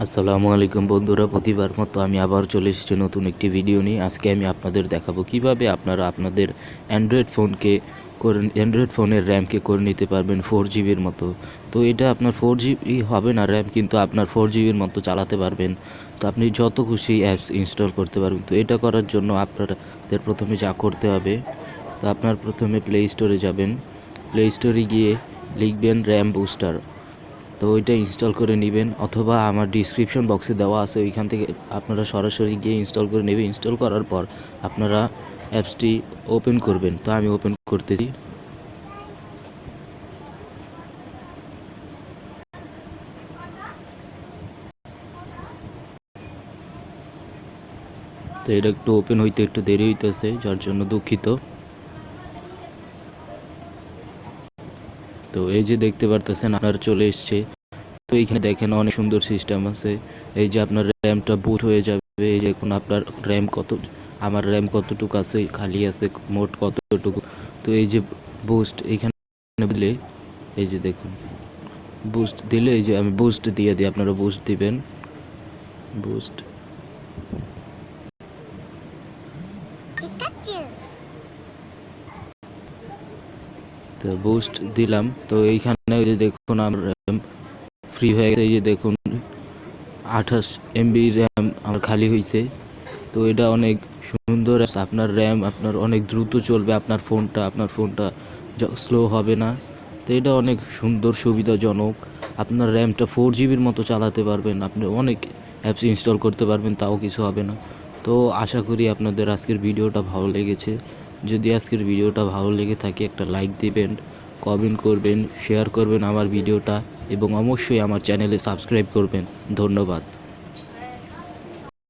আসসালামু আলাইকুম বন্ধুরা, প্রতিবার মতো আমি আবার চলে এসেছি নতুন একটি ভিডিও নিয়ে। আজকে আমি আপনাদের দেখাবো কিভাবে আপনারা আপনাদের অ্যান্ড্রয়েড ফোনের র্যামকে করে নিতে পারবেন 4 জিবির মতো। তো এটা আপনার 4 জিবি হবে না র্যাম, কিন্তু আপনার 4 জিবির মতো চালাতে পারবেন। তো আপনি যত খুশি অ্যাপস ইনস্টল করতে পারবেন। তো এটা করার জন্য আপনাদের প্রথমে যা করতে হবে, তো আপনার প্রথমে প্লে স্টোরে যাবেন। প্লে স্টোরে গিয়ে লিখবেন র্যাম বুস্টার। তো ওইটা ইনস্টল করে নেবেন, অথবা আমার ডিসক্রিপশন বক্সে দেওয়া আছে, ওইখান থেকে আপনারা সরাসরি গিয়ে ইনস্টল করে নেবেন। ইনস্টল করার পর আপনারা অ্যাপসটি ওপেন করবেন। তো আমি ওপেন করতেছি। তো এটা একটু ওপেন হইতে একটু দেরি হইতেছে, যার জন্য দুঃখিত। তো এই যে দেখতে পারতেছেন আপনার চলে এসছে। তো এইখানে দেখেন অনেক সুন্দর সিস্টেম আছে। এই যে আপনার র্যামটা বুট হয়ে যাবে। এই যে এখন আপনার আমার র্যাম কতটুকু আছে, খালি আছে, মোট কতটুকু। তো এই যে বুস্ট এইখানে দিলে, এই যে দেখুন বুস্ট দিলে, এই যে আমি বুস্ট দিয়ে দিই, আপনারা বুস্ট দিবেন। বুস্ট, তো বুস্ট দিলাম। তো এইখানে এই যে দেখুন আমার র্যাম ফ্রি হয়ে গেছে। এই যে দেখুন 28 MB র্যাম আমার খালি হয়েছে। তো এটা অনেক সুন্দর। আপনার র্যাম আপনার অনেক দ্রুত চলবে, আপনার ফোনটা স্লো হবে না। তো এটা অনেক সুন্দর, সুবিধাজনক। আপনার র্যামটা 4 জিবির মতো চালাতে পারবেন, আপনি অনেক অ্যাপস ইনস্টল করতে পারবেন, তাও কিছু হবে না। তো আশা করি আপনাদের আজকের ভিডিওটা ভালো লেগেছে। যদি আজকের ভিডিওটা ভালো লেগে থাকে একটা লাইক দিবেন, কমেন্ট করবেন, শেয়ার করবেন আমার ভিডিওটা, এবং অবশ্যই আমার চ্যানেলে সাবস্ক্রাইব করবেন। ধন্যবাদ।